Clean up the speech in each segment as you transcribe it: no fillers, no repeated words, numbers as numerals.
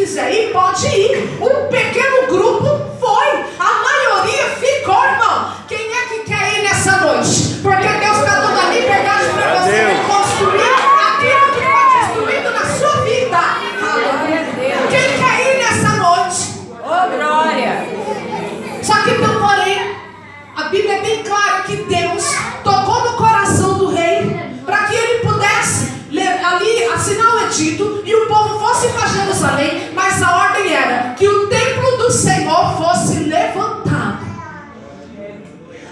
quiser ir, pode ir. Um pequeno grupo foi. A maioria ficou, irmão. Quem é que quer ir nessa noite? Porque Deus está dando a liberdade para você reconstruir aquilo que foi destruído na sua vida. Quem quer ir nessa noite? Oh, glória! Só que tem um porém. A Bíblia é bem clara que Deus tocou no coração do rei para que ele pudesse ali assinar o edito e o povo fosse para Jerusalém, mas a ordem era que o templo do Senhor fosse levantado.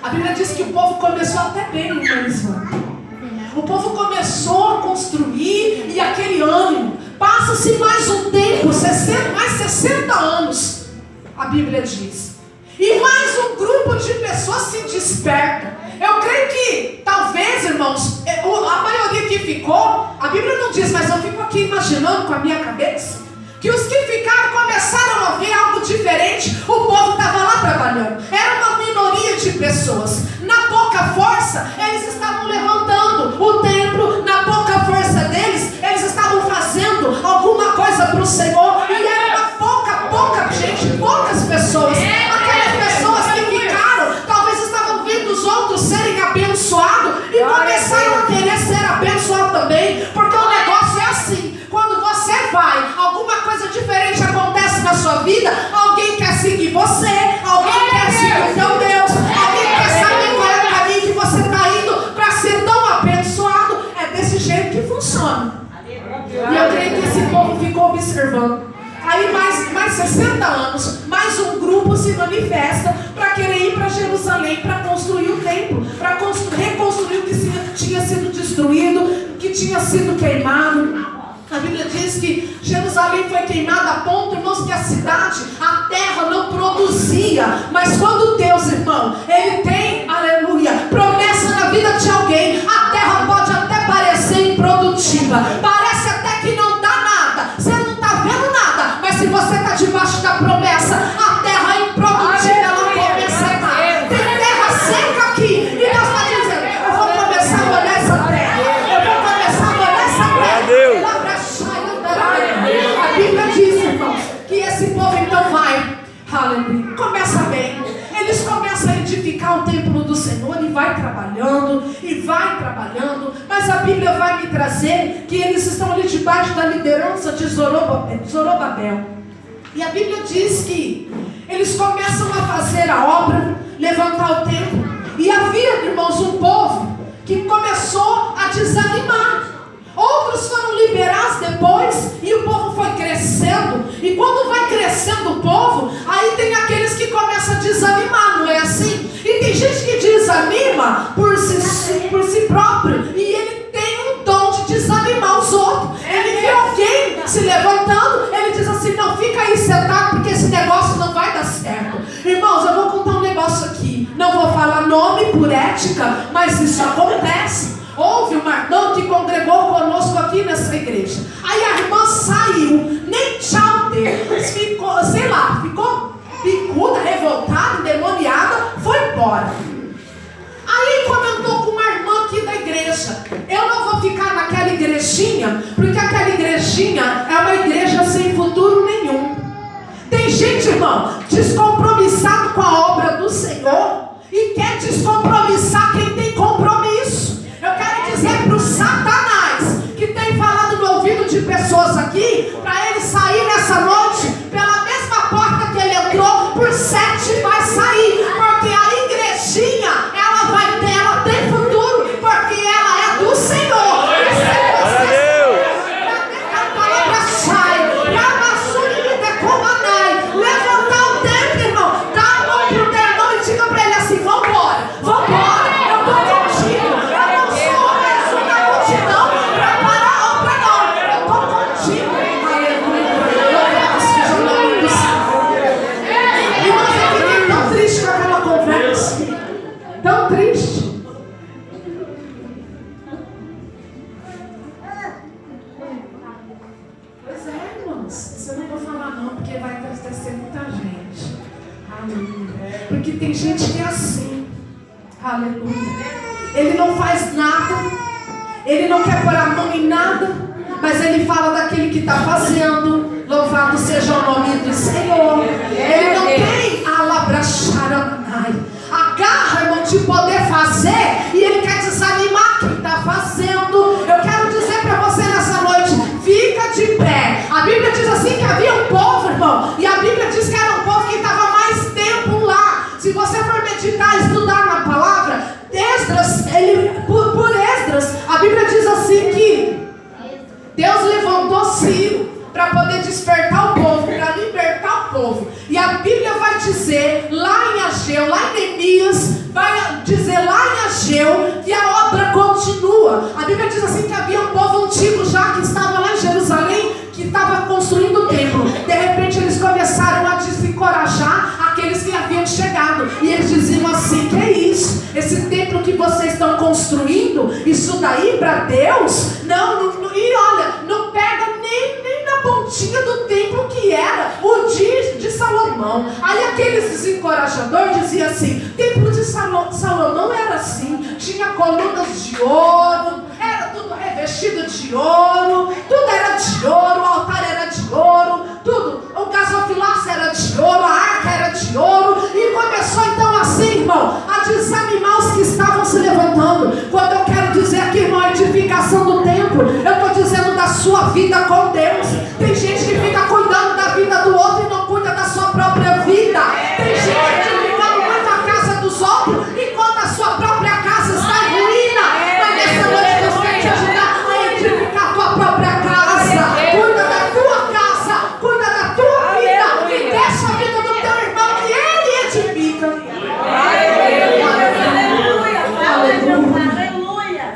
A Bíblia diz que o povo começou até bem no Jerusalém. O povo começou a construir e aquele ânimo. Passa-se mais um tempo, mais 60 anos, a Bíblia diz. E mais um grupo de pessoas se desperta. Eu creio que, talvez, irmãos, a maioria que ficou, a Bíblia não diz, mas eu fico aqui imaginando com a minha cabeça, que os que ficaram começaram a ver algo diferente. O povo estava lá trabalhando. Era uma minoria de pessoas. Na pouca força, eles estavam levantando o templo. Na pouca força deles, eles estavam fazendo alguma coisa para o Senhor. E era uma pouca gente, poucas pessoas. Aquelas pessoas que ficaram, talvez estavam vendo os outros serem abençoados e começaram a querer ser abençoados também. Porque o negócio é assim: quando você vai, alguma coisa diferente acontece na sua vida, alguém quer seguir você, alguém quer seguir o teu Deus, alguém quer saber qual é o caminho que você está indo para ser tão abençoado. É desse jeito que funciona. E eu creio que esse povo ficou observando. Aí mais 60 anos, mais um grupo se manifesta para querer ir para Jerusalém, para construir o templo, para reconstruir o que tinha sido destruído, o que tinha sido queimado. A Bíblia diz que Jerusalém foi queimada a ponto, irmãos, que a cidade, a terra não produzia. Mas quando Deus, irmão, Ele tem, aleluia, promessa na vida de alguém, a terra pode até parecer improdutiva, parece até que não dá nada, você não está vendo nada, mas se você está debaixo da promessa, a terra é improdutiva, ela começa a dar. Tem terra seca aqui, e Deus está dizendo: eu vou começar a olhar essa terra, eu vou começar a olhar essa terra. A Bíblia diz, irmãos, que esse povo então vai, aleluia, começa bem. Eles começam a edificar o templo do Senhor e vai trabalhando, mas a Bíblia vai me trazer que eles estão ali debaixo da liderança de Zorobabel. E a Bíblia diz que eles começam a fazer a obra, levantar o templo, e havia, irmãos, um povo que começou a desanimar. Outros foram liberados depois, e o povo foi crescendo. E quando vai crescendo o povo, aí tem aqueles que começam a desanimar, não é assim? E tem gente que desanima por si próprio, e ele tem um dom de desanimar os outros. Ele vê alguém se levantando, ele diz assim: não, fica aí sentado, porque esse negócio não vai dar certo. Irmãos, eu vou contar um negócio aqui, não vou falar nome por ética, mas isso acontece. Houve uma irmã que congregou conosco aqui nessa igreja. Aí a irmã saiu, nem tchau deu, ficou, sei lá, ficou picuda, revoltada, endemoniada, foi embora. Aí comentou com uma irmã aqui da igreja: eu não vou ficar naquela igrejinha, porque aquela igrejinha é uma igreja sem futuro nenhum. Tem gente, irmão, descompromissado com a obra do Senhor e quer descompromissar quem tem compromisso. Eu quero dizer para o Satanás, que tem falado no ouvido de pessoas aqui, para ele sair nessa noite pela mesma porta que ele entrou, por 7 vai sair, porque a igrejinha, ela tem futuro, porque ela é do Senhor. Levantar o tempo, irmão, dá a mão pro teu irmão e diga para ele assim: vambora, eu tô contigo. Eu não sou mais uma multidão para parar ou para não, eu tô contigo. Irmãos, eu fiquei tão triste com aquela conversa, tão triste. Pois é, irmãos, isso eu não vou falar não, porque vai entristecer muita gente. Aleluia. Porque tem gente que é assim. Aleluia. Ele não faz nada, ele não quer pôr a mão em nada, mas ele fala daquele que está fazendo. Louvado seja o nome do Senhor. Ele não tem alabracharanai, a garra, irmão, de poder fazer, e ele quer desanimar quem está fazendo. Eu quero dizer para você nessa noite, fica de pé. A Bíblia diz assim que havia um povo, irmão, e a Bíblia diz que era um povo que estava mais tempo lá. Se você for meditar, estudar na palavra, Esdras, por Esdras, a Bíblia diz assim que Deus levantou Ciro para poder despertar o povo, para libertar o povo. E a Bíblia vai dizer lá em Ageu, lá em Neemias, vai dizer lá em Ageu que a obra continua. A Bíblia diz assim que havia um povo antigo já que estava lá em Jerusalém, que estava construindo o templo. De repente eles começaram a desencorajar aqueles que haviam chegado. E eles diziam assim: que é isso? Esse templo que vocês estão construindo, isso daí para Deus? Não, e olha, não pega nem na pontinha do templo que era o de Salomão. Aí aqueles desencorajadores diziam assim: o templo de Salomão era assim, tinha colunas de ouro, era tudo revestido de ouro, tudo era de ouro, o altar era de ouro, tudo, o gasofilaço era de ouro, a arca era de ouro. E começou então assim, irmão, a desanimar os que estavam se levantando. Quando eu quero dizer aqui, irmão, a edificação do templo, eu estou dizendo da sua vida com Deus. Tem gente que fica cuidando da vida do outro e não cuida da sua própria vida. Tem gente edificando muito a casa dos outros enquanto a sua própria casa está em ruína. Mas nessa noite Deus quer te ajudar a edificar a tua própria casa. Cuida da tua casa, cuida da tua vida e deixa a vida do teu irmão que ele edifica. Aleluia.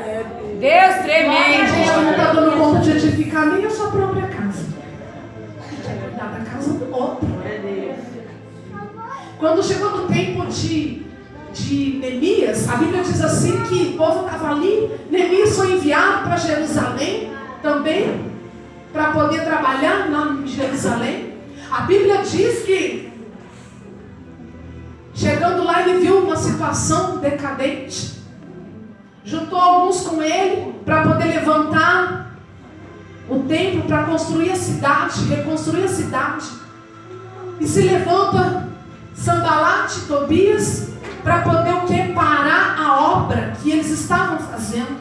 Deus tremendo. A gente não está dando conta de edificar nem a sua própria casa. Da casa do outro. Quando chegou no tempo de Neemias, a Bíblia diz assim que o povo estava ali. Neemias foi enviado para Jerusalém também, para poder trabalhar lá em Jerusalém. A Bíblia diz que chegando lá ele viu uma situação decadente, juntou alguns com ele para poder levantar o templo, para construir a cidade, reconstruir a cidade. E se levanta Sanbalate e Tobias para poder o que? Parar a obra que eles estavam fazendo.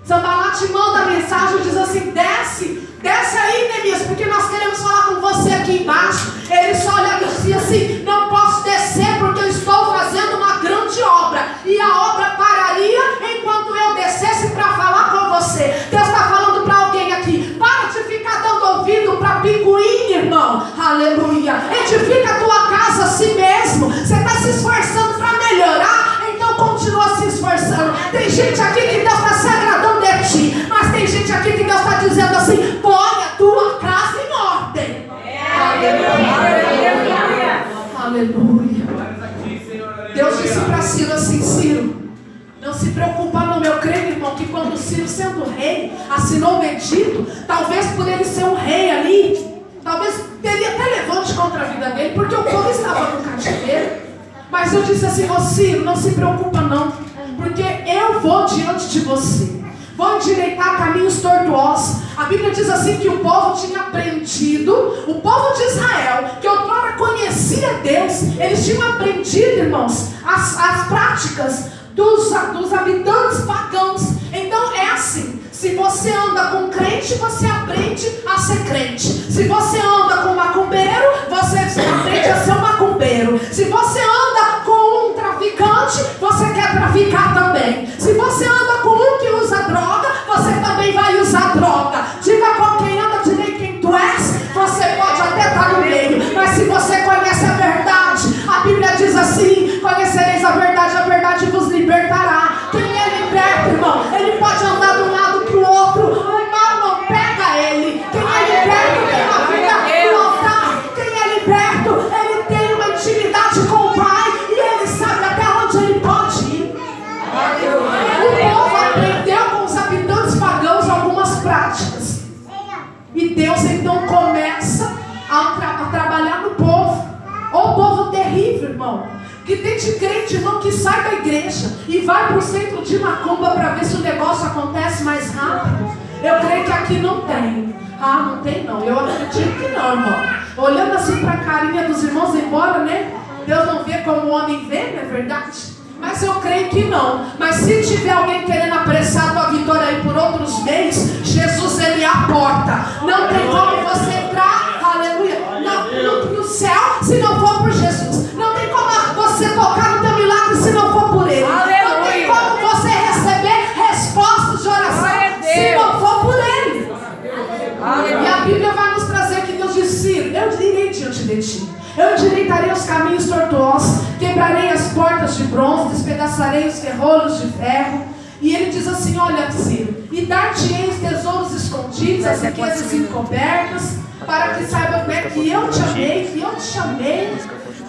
Sanbalate manda a mensagem e diz assim: desce aí, Neemias, porque nós queremos falar com você aqui embaixo. Ele só olhava e dizia assim: não posso descer porque eu estou fazendo uma grande obra, e a obra pararia enquanto eu descesse para falar com você. Deus está falando para alguém aqui: para de ficar dando ouvido para picuinha, irmão. Aleluia. Edifica a tua casa a si mesmo. Você está se esforçando para melhorar, então continua se esforçando. Tem gente aqui que Deus está se agradando de ti, mas tem gente aqui que Deus está dizendo assim: põe a tua casa em ordem. Aleluia. Aleluia. Deus disse para Ciro assim: Ciro, não se preocupa não. Eu creio, irmão, que quando Ciro, sendo rei, assinou o edito, talvez por ele ser um rei ali, talvez teria até levante contra a vida dele, porque o povo estava no cativeiro. Mas eu disse assim: ô Ciro, não se preocupa não, porque eu vou diante de você, vou endireitar caminhos tortuosos. A Bíblia diz assim que o povo tinha aprendido, o povo de Israel, que outrora conhecia Deus, eles tinham aprendido, irmãos, as práticas dos habitantes pagãos. Então é assim: se você anda com crente, você aprende a ser crente. Se você anda com macumbeiro, você aprende a ser um macumbeiro. Se você anda com um traficante, você quer traficar também. Se você anda com um que usa droga, você também vai usar droga. Diga com quem anda, direi quem tu és. Você pode até estar no meio, mas se você conhece a verdade, a Bíblia diz assim: conhecereis a verdade vos libertará. Quem é liberto, irmão, ele pode andar de um lado para o outro, o mal não pega ele. Quem é liberto tem uma vida no altar. Quem é liberto, ele tem uma intimidade com o Pai e ele sabe até onde ele pode ir. O povo aprendeu com os habitantes pagãos algumas práticas, e Deus então começa a trabalhar no povo. O povo terrível, irmão, que tem de crente, irmão, que sai da igreja e vai para o centro de macumba para ver se o negócio acontece mais rápido. Eu creio que aqui não tem. Ah, não tem não. Eu acredito que não, irmão. Olhando assim para a carinha dos irmãos embora, né? Deus não vê como o homem vê, não é verdade? Mas eu creio que não. Mas se tiver alguém querendo apressar a tua vitória aí por outros meios, Jesus, ele é a porta. Não tem como você entrar, aleluia, no céu se não for por Jesus. Não tem como você tocar no teu milagre se não for por ele. Aleluia. Não tem como você receber respostas de oração se não for por ele. Aleluia. E a Bíblia vai nos trazer que Deus disse: Ciro, eu direi diante de ti. Eu endireitarei os caminhos tortuosos, quebrarei as portas de bronze, despedaçarei os ferrolhos de ferro. E ele diz assim: olha, Ciro, e dar-te-ei os tesouros escondidos, as riquezas encobertas, para que saibam que eu te amei, que eu te chamei.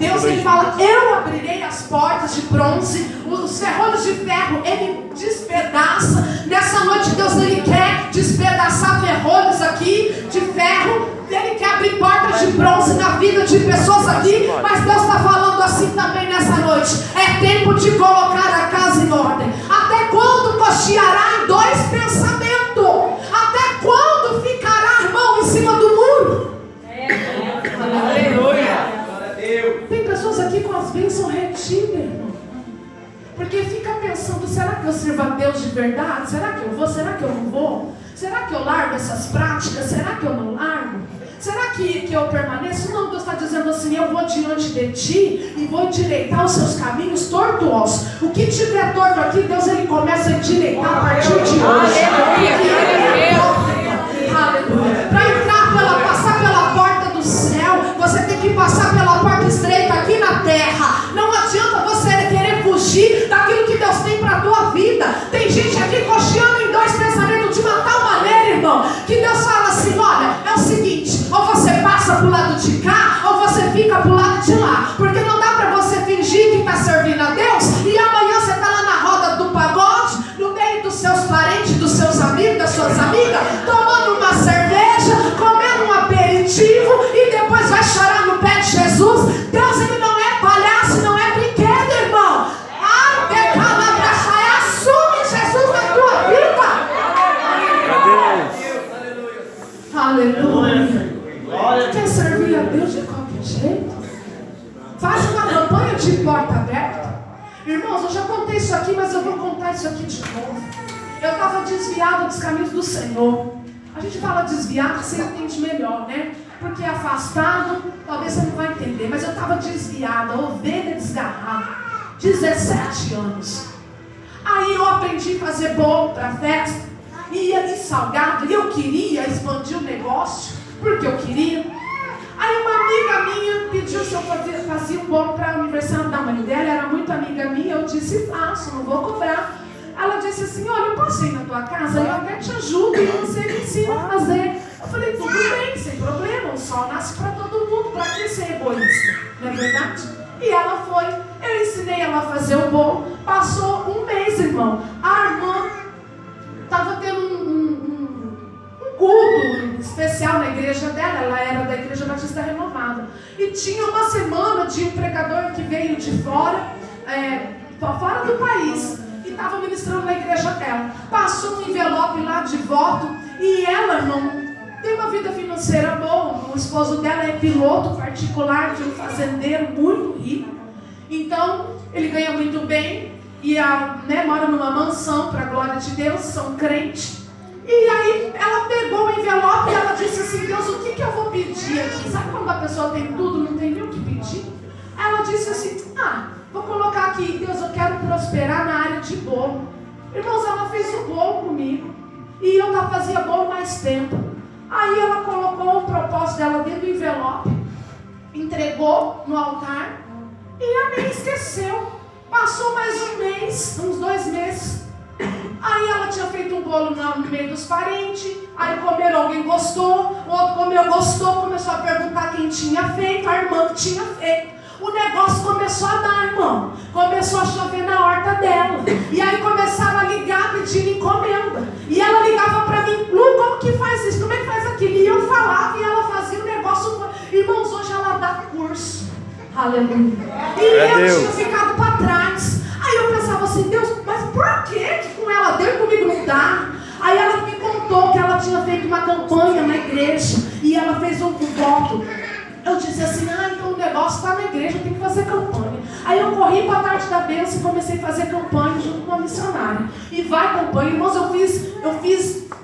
Deus, ele fala: eu abrirei as portas de bronze, os ferrolhos de ferro, ele despedaça. Nessa noite, Deus, ele quer despedaçar ferrolhos aqui de ferro. Ele quer abrir portas de bronze na vida de pessoas aqui. Mas Deus está falando assim também nessa noite: é tempo de colocar a casa em ordem. Até quando cocheará em dois pensamentos? Até quando ficará a mão em cima do muro? Aleluia. Tem pessoas aqui com as bênçãos retidas, irmão, porque fica pensando: será que eu sirvo a Deus de verdade? Será que eu vou? Será que eu não vou? Será que eu largo essas práticas? Será que eu não largo? Será que eu permaneço? Não, Deus está dizendo assim: eu vou diante de ti e vou endireitar os seus caminhos tortuosos. O que tiver torto aqui, Deus, ele começa a endireitar a partir de hoje. Aleluia. Para entrar, passar pela porta do céu, você tem que passar pela porta estreita aqui na terra. Não adianta você querer fugir daquilo que Deus tem para a tua vida. Tem gente aqui cocheando em dois pensamentos de uma tal maneira, irmão, que Deus fala assim: olha, é o seguinte, ou você passa para o lado de cá, ou você fica para o lado de lá. Porque não dá para você fingir que está servindo a Deus e amanhã você está lá na roda do pagode, no meio dos seus parentes, dos seus amigos, das suas amigas, tomando uma cerveja, comendo um aperitivo e depois vai chorar no pé de Jesus. Deus, ele não é palhaço, não é brinquedo, irmão. Ai, decala pra sair, assume Jesus na tua vida. Aleluia. Quer servir a Deus de qualquer jeito? Faz uma campanha de porta aberta. Irmãos, eu já contei isso aqui, mas eu vou contar isso aqui de novo. Eu estava desviado dos caminhos do Senhor. A gente fala desviado, você entende melhor, né? Porque afastado, talvez você não vai entender. Mas eu estava desviada, ovelha desgarrada, 17 anos. Aí eu aprendi a fazer bolo para festa, ia de salgado, e eu queria expandir o negócio, porque eu queria. Aí uma amiga minha pediu se eu fazia um bolo para o aniversário da mãe dela, era muito amiga minha. Eu disse: faço, não vou cobrar. Ela disse assim: olha, eu posso ir na tua casa? Eu até te ajudo e você me ensina a fazer. Eu falei: tudo bem, sem problema, o sol nasce para todo mundo, para que ser egoísta? Não é verdade? E ela foi, eu ensinei ela a fazer o bolo. Passou um mês, irmão. A irmã estava tendo um culto especial na igreja dela. Ela era da Igreja Batista Renovada. E tinha uma semana de um pregador que veio de fora, fora do país, e estava ministrando na igreja dela. Passou um envelope lá de voto. E ela, irmão, tem uma vida financeira boa. O esposo dela é piloto particular de um fazendeiro muito rico. Então, ele ganha muito bem. E mora numa mansão, para a glória de Deus, são crentes. E aí, ela pegou o envelope e ela disse assim: Deus, o que eu vou pedir aqui? Sabe quando a pessoa tem tudo, não tem nem o que pedir? Ela disse assim: vou colocar aqui, Deus, eu quero prosperar na área de bolo. Irmãos, ela fez o bolo comigo. E eu fazia bolo mais tempo. Aí ela colocou o propósito dela dentro do envelope, entregou no altar e a nem esqueceu. Passou mais um mês, uns 2 meses. Aí ela tinha feito um bolo no meio dos parentes. Aí comeram, alguém gostou, o outro comeu, gostou, começou a perguntar quem tinha feito, a irmã que tinha feito. O negócio começou a dar, irmão. Começou a chover na horta dela. E aí começaram a ligar pedindo encomenda. E ela ligava para mim: Lu, como que faz isso? Como é que faz aquilo? E eu falava e ela fazia o negócio. Irmãos, hoje ela dá curso. Aleluia. E eu tinha ficado para trás. Aí eu pensava assim: Deus, mas por que com ela deu e comigo não dá? Aí ela me contou que ela tinha feito uma campanha na igreja. igreja. E ela fez um voto. Eu disse assim, então o negócio está na igreja, eu tenho que fazer campanha. Aí eu corri para a tarde da bênção e comecei a fazer campanha junto com a missionária. E vai campanha, irmãos, eu fiz,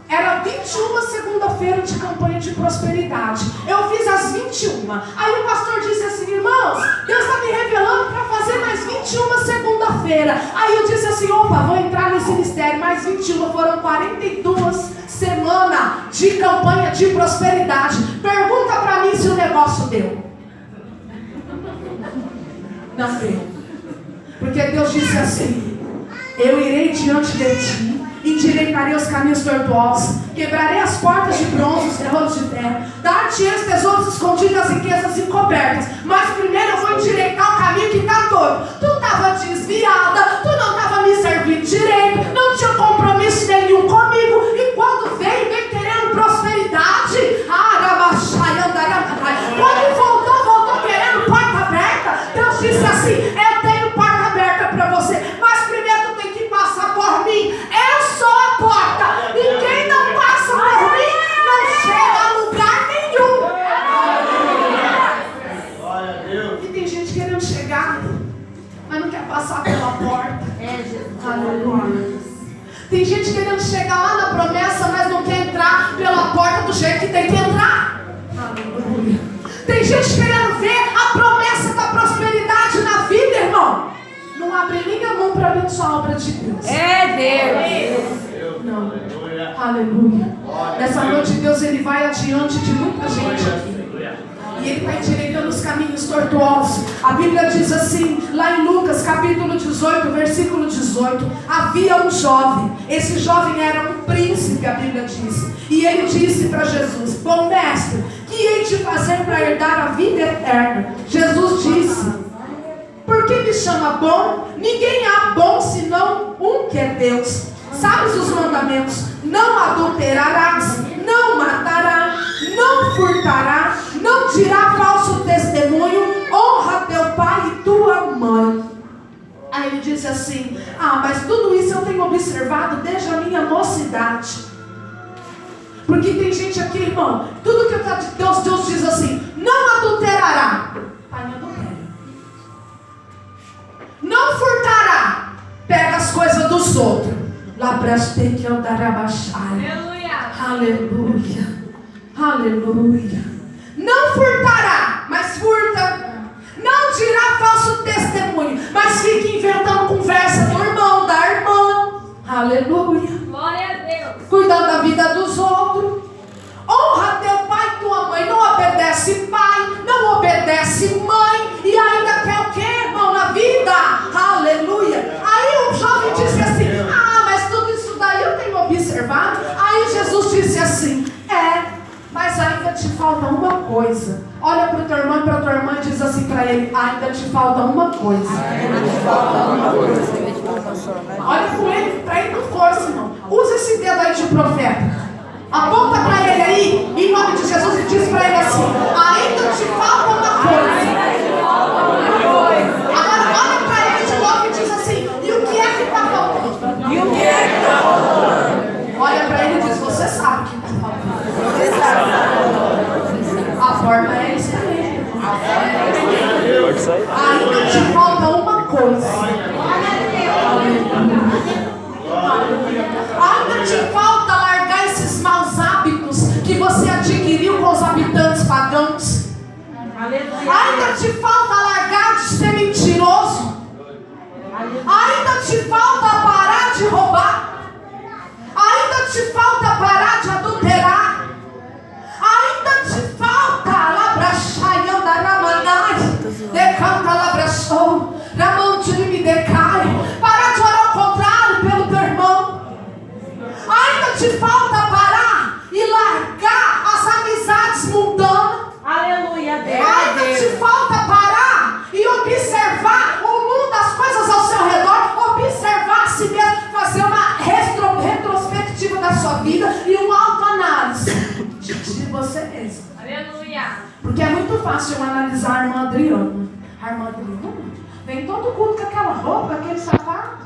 era 21 segunda-feira de campanha de prosperidade. Eu fiz as 21. Aí o pastor disse assim, irmãos, Deus está me revelando para fazer mais 21 segunda-feira. Aí eu disse assim, opa, vou entrar nesse ministério, mais 21, foram 42 semanas de campanha de prosperidade. Pergunta para mim se o negócio deu. Não deu. Porque Deus disse assim, eu irei diante de ti, endireitarei os caminhos tortuosos, quebrarei as portas de bronze, os terroros de terra, dar-te os tesouros escondidos, as riquezas encobertas. Mas primeiro eu vou endireitar o caminho que está torto. Tu estava desviada, tu não estava me servindo direito, não tinha compromisso nenhum comigo, e quando veio querendo prosperidade, quando voltou querendo porta aberta. Deus disse assim, eu tenho porta aberta para você, mas primeiro tu tem que passar por mim. Eu sou a porta, e quem não passa por mim não chega a lugar nenhum. E tem gente querendo chegar, mas não quer passar pela porta. Aleluia. Tem gente querendo chegar lá na promessa, mas não quer entrar pela porta do jeito que tem que entrar. Aleluia. Tem gente querendo ver a promessa da prosperidade na vida, irmão. Não abre nem a mão para abençoar a obra de Deus. Deus. Não. Aleluia. Nessa noite Deus ele vai adiante de muita gente aqui. E ele vai endireitando os caminhos tortuosos. A Bíblia diz assim, lá em Lucas capítulo 18, versículo 18, havia um jovem. Esse jovem era um príncipe, a Bíblia diz. E ele disse para Jesus, bom mestre, que hei de fazer para herdar a vida eterna? Jesus disse, por que me chama bom? Ninguém há bom senão um que é Deus. Sabes os mandamentos? Não adulterarás, não matarás, não furtarás, não dirá falso testemunho, honra teu pai e tua mãe. Aí ele disse assim, mas tudo isso eu tenho observado desde a minha mocidade. Porque tem gente aqui, irmão, tudo que Deus diz assim, não adulterará, pai não adultera. Não furtará, pega as coisas dos outros. Aleluia. Aleluia. Não furtará, mas furta. Não dirá falso testemunho, mas fica inventando conversa do irmão, da irmã. Aleluia. Glória a Deus. Cuidando da vida dos outros. Honra teu pai e tua mãe. Não obedece pai, não obedece mãe, e ainda quer o que, irmão, na vida? Aleluia. Aí o jovem disse assim, mas tudo isso daí eu tenho observado. Aí Jesus disse assim, mas ainda te falta uma coisa. Olha para o teu irmão e para a tua irmã e diz assim para ele, ainda te falta uma coisa. Olha com ele, para ele com força, irmão. Usa esse dedo aí de profeta. Aponta para ele aí, em nome de Jesus, e diz para ele assim, ainda te falta uma coisa. Agora olha para ele de novo e diz assim, e o que é que está faltando? Olha para ele e diz, você sabe o que está faltando. A forma é isso aí. Ainda te falta uma coisa. Ainda te falta largar esses maus hábitos que você adquiriu com os habitantes pagãos. Ainda te falta largar de ser mentiroso. Ainda te falta parar de roubar. Ainda te falta parar de adulterar. Ainda te falta labrachaião da ramanai, decanta labrachou, ramantime decai, parar de orar ao contrário pelo teu irmão. Ainda te falta parar e largar as amizades mundanas. Aleluia, Deus. Ainda te falta parar e observar o mundo, as coisas ao seu redor, observar a si mesmo, fazer uma retrospectiva da sua vida e uma autoanálise de você mesmo. Aleluia. Porque é muito fácil eu analisar a irmã Adriana. A irmã Adriana vem todo culto com aquela roupa, aquele sapato.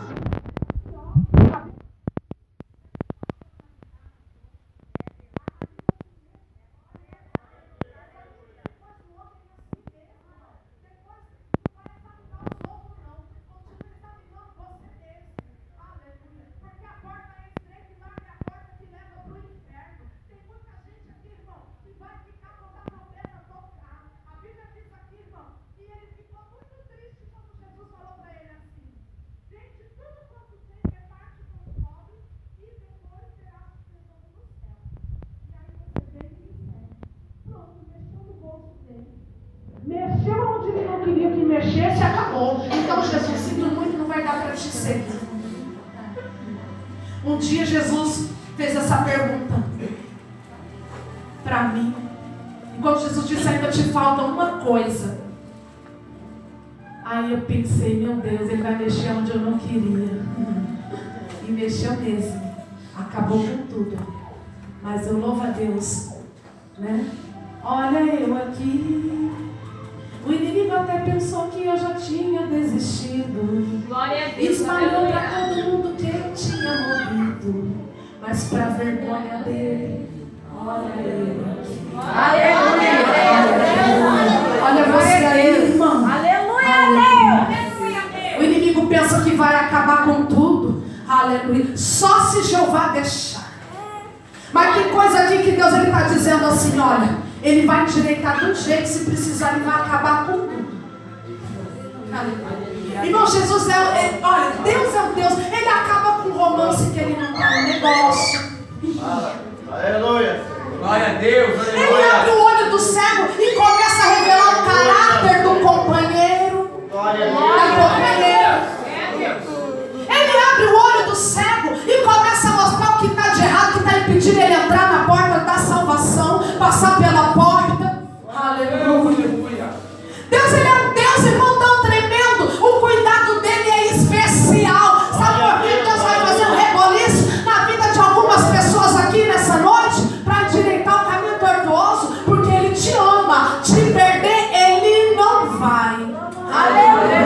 me mexesse, acabou. Então Jesus, sinto muito, não vai dar para te seguir. Um dia Jesus fez essa pergunta para mim. Enquanto Jesus disse, ainda te falta uma coisa. Aí eu pensei, meu Deus, ele vai mexer onde eu não queria. E mexeu mesmo. Acabou com tudo. Mas eu louvo a Deus, né? Olha eu aqui. O inimigo até pensou que eu já tinha desistido. Glória a Deus. Espalhou para todo mundo que eu tinha morrido. Mas para vergonha dele, olha eu aqui. Aleluia. Olha você aí, irmão. Aleluia, Deus. O inimigo pensa que vai acabar com tudo. Aleluia. Só se Jeová deixar. Mas tem coisa aqui que Deus está dizendo assim, olha, ele vai endireitar do jeito, se precisar, ele vai acabar com tudo. Aleluia. Irmão, Jesus olha, Deus é um Deus, ele acaba com o romance que ele não está no negócio. Aleluia. Glória a Deus, aleluia. Ele abre o olho do cego e começa a revelar o caráter do companheiro. Glória a Da Deus. companheira. Ele abre o olho do cego e começa a mostrar o que está de errado, que está impedindo ele entrar na porta da salvação, passar pela porta. Aleluia. Deus, ele é um Deus, irmão, tão tremendo. O cuidado dele é especial. Sabe por que Deus vai fazer um reboliço na vida de algumas pessoas aqui nessa noite? Para endireitar o caminho tortuoso. Porque ele te ama. Te perder, ele não vai. Aleluia.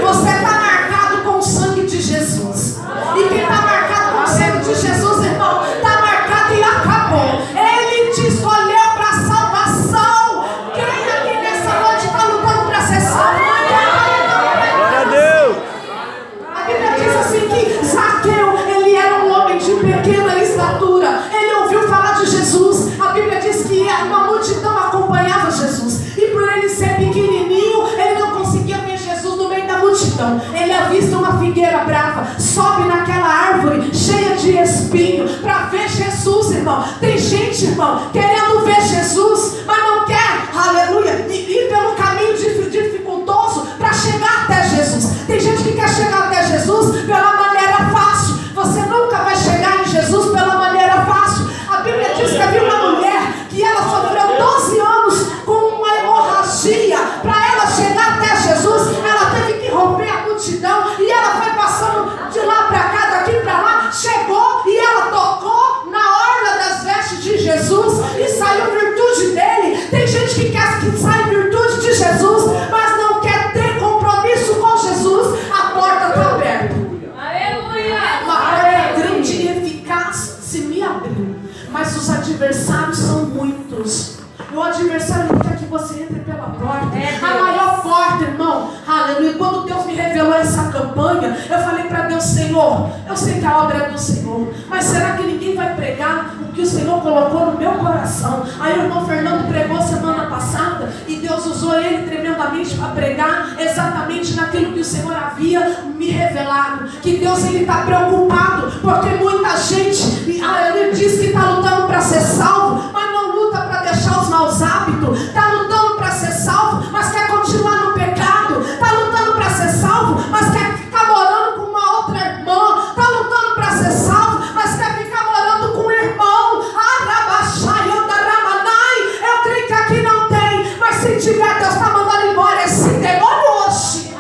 Você está marcado com o sangue de Jesus. E quem está marcado com o sangue de Jesus, irmão, está marcado e acabou. Ele te escolheu para a salvação. Quem aqui nessa noite está lutando para ser salvo? Glória a Deus. A Bíblia diz assim que Zaqueu, ele era um homem de pequena estatura. Ele ouviu falar de Jesus. A Bíblia diz que uma multidão acompanhava Jesus. E por ele ser pequenininho, ele não conseguia ver Jesus no meio da multidão. Ele avista uma figueira brava, sobe naquela árvore cheia de espinho para ver Jesus, irmão. Tem gente, irmão, querendo ver Jesus, mas não quer, aleluia, ir pelo caminho dificultoso para chegar até Jesus. Tem gente que quer chegar até Jesus pela maneira fácil. Você nunca vai chegar em Jesus pela maneira fácil. A Bíblia diz que havia uma mulher que ela sofreu 12 anos com uma hemorragia. Para ela chegar até Jesus, ela teve que romper a multidão. E ela foi passando de lá para cá, daqui para lá. Chegou e ela tocou na orla das vestes de Jesus e saiu virtude dele. Tem gente que quer que saia virtude de Jesus, mas não quer ter compromisso com Jesus. A porta está aberta. Aleluia. Uma porta grande e eficaz se me abriu. Mas os adversários são muitos. O adversário não quer que você entre pela porta. A maior porta, irmão. Aleluia. Quando Deus me revelou essa campanha, eu falei para Deus, Senhor, eu sei que a obra é do Senhor, mas será que ninguém vai pregar o que o Senhor colocou no meu coração? Aí o irmão Fernando pregou semana passada e Deus usou ele tremendamente para pregar exatamente naquilo que o Senhor havia me revelado. Que Deus, ele está preocupado, porque muita gente, ele diz que está lutando para ser salvo, mas não luta para deixar os maus hábitos. Está lutando para ser salvo, mas quer continuar no pecado. Está lutando para ser salvo, mas quer ficar morando com uma outra irmã. Está lutando para ser salvo, mas quer ficar morando com um irmão. Eu creio que aqui não tem, mas se tiver, Deus está mandando embora esse demônio hoje.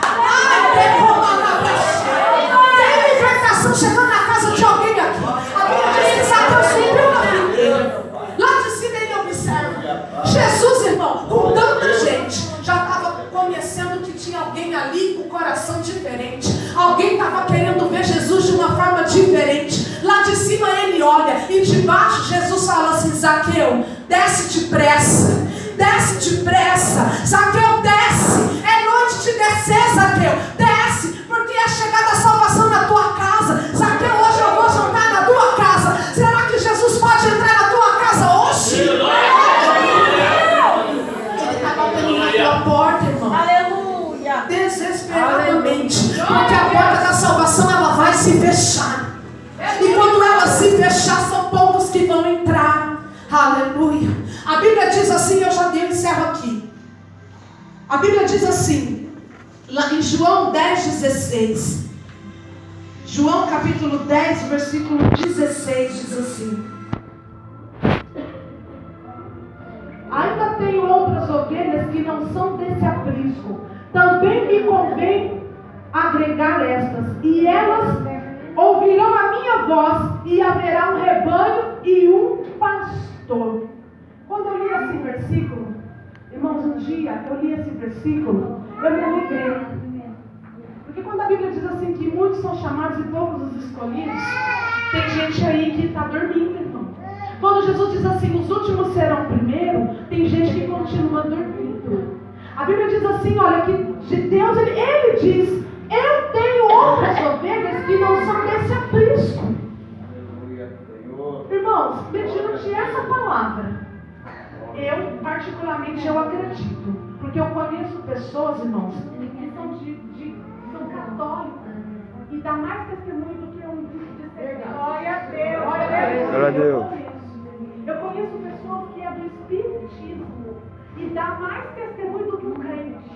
Tem libertação chegando na casa de alguém aqui. A Bíblia diz que Satanás subiu na figueira. Lá de cima ele observa. Jesus, irmão, com tanta gente, já estava conhecendo que tinha alguém ali com o coração diferente. Alguém estava querendo ver Jesus de uma forma diferente. Lá de cima ele olha e de baixo Jesus fala assim: Zaqueu, desce depressa. Desce depressa. Zaqueu, desce. É noite de descer, Zaqueu. Desce, porque é chegada a salvação na tua casa. Zaqueu, hoje eu vou jantar na tua casa. Será que Jesus pode entrar na tua casa hoje? Ele estava batendo na tua porta, irmão. Aleluia. Desesperadamente. Porque a porta da salvação, ela vai se fechar. E quando ela se fechar, são poucos que vão entrar. Aleluia. A Bíblia diz assim, eu encerro aqui. A Bíblia diz assim: Lá em João 10,16. João capítulo 10, versículo 16 diz assim: ainda tenho outras ovelhas que não são desse aprisco. Também me convém agregar estas, e elas ouvirão a minha voz, e haverá um rebanho e um pastor. Quando eu li esse versículo, irmãos, um dia eu li esse versículo, eu me alegrei. Porque quando a Bíblia diz assim que muitos são chamados e poucos os escolhidos, tem gente aí que está dormindo, irmão. Quando Jesus diz assim, os últimos serão primeiro, tem gente que continua dormindo. A Bíblia diz assim, olha, que de Deus, ele diz, eu tenho outras ovelhas que não são desse aprisco. Irmãos, mediante essa palavra, eu particularmente eu acredito, porque eu conheço pessoas, irmãos, que são católicas e dá mais testemunho do que eu de ser. Glória a Deus. Glória a Deus. Eu conheço pessoas que é do espiritismo e dá mais testemunho do que um crente,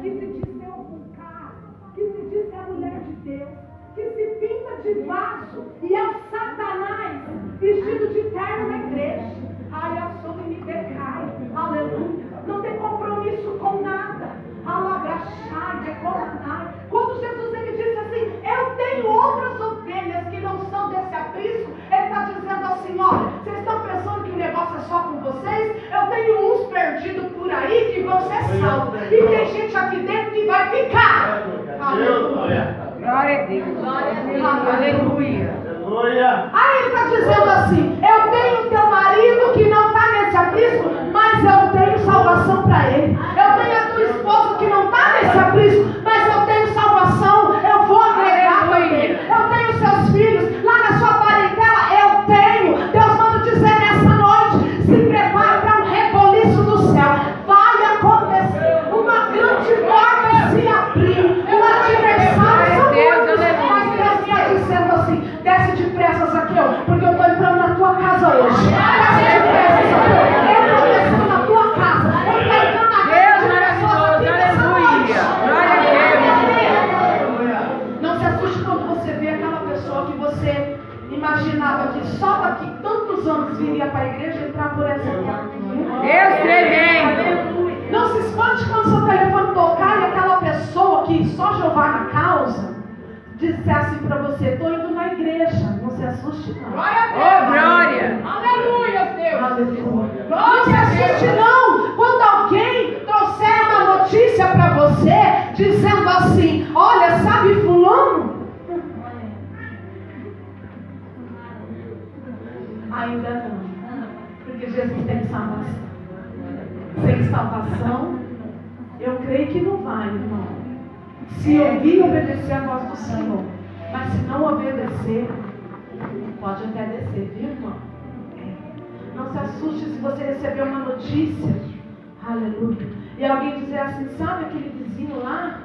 que se diz ser um cara, que se diz ser a mulher de Deus, que se pinta de vaso e é o Satanás vestido de terno na igreja. Ai, a sombra me decai, aleluia. Não tem compromisso com nada. Alagachai, decoranai. Quando Jesus ele disse assim, eu tenho outras ovelhas que não são desse aprisco, ele está dizendo assim, olha, vocês estão pensando que o negócio é só com vocês? Eu tenho uns perdidos por aí que vão ser salvos. E tem gente aqui dentro que vai ficar. Aleluia. Glória a Deus. Glória a Deus. Aleluia. Aí ele está dizendo assim, eu tenho teu marido que não está nesse aprisco, mas eu tenho salvação para ele. Eu tenho a tua esposa que não está nesse aprisco, mas eu tenho salvação, eu vou agregar também. Eu tenho seus filhos lá na sua parentela, eu tenho. Deus manda dizer nessa noite, se prepare para um reboliço do céu. Vai acontecer, uma grande porta se abrir, um adversário são muitos, mas Deus está dizendo assim, desce depressa, Zaqueu, porque eu estou entrando na tua casa hoje. Desce depressa, Zaqueu. Eu estou descendo na tua casa. Eu estou entrando na casa de pessoas aqui nessa noite. Não se assuste quando você vê aquela pessoa que você imaginava que só daqui tantos anos viria para a igreja e entrar por essa porta. Deus tremendo. Não se espante quando seu telefone tocar e aquela pessoa que só Jeová na causa disse assim para você, estou indo na igreja. Não se assuste não. Glória a Deus. Glória. Aleluia, Deus. Aleluia. Não se assuste não. Quando alguém trouxer uma notícia para você, dizendo assim, olha, sabe fulano? Ainda não. Porque Jesus tem salvação. Sem salvação, eu creio que não vai, irmão. Se ouvir e obedecer a voz do Senhor. Mas se não obedecer, pode até descer, viu, irmão? Não se assuste se você receber uma notícia. Aleluia. E alguém dizer assim, sabe aquele vizinho lá?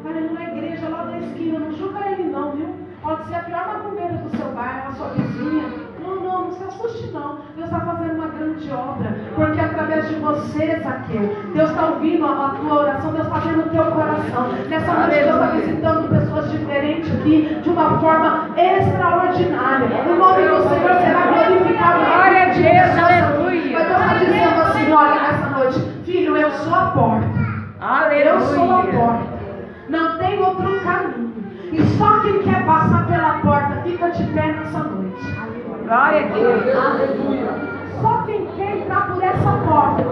Vai na igreja lá da esquina. Não julga ele não, viu? Pode ser a pior macumbeira do seu bairro, a sua vizinha. Não se assuste não. Deus está fazendo uma grande obra. Porque através de você, Zaqueu, Deus está ouvindo a tua oração. Deus está vendo o teu coração. Nessa noite Deus está visitando pessoas diferentes aqui de uma forma extraordinária. O nome do Senhor será glorificado. Glória a Deus, aleluia. Mas Deus está dizendo assim, olha, nessa noite, filho, eu sou a porta. Aleluia. Eu sou a porta. Não tem outro caminho. E só quem quer passar pela porta fica de pé nessa noite. Glória a Deus. Aleluia. Só quem quer entrar por essa porta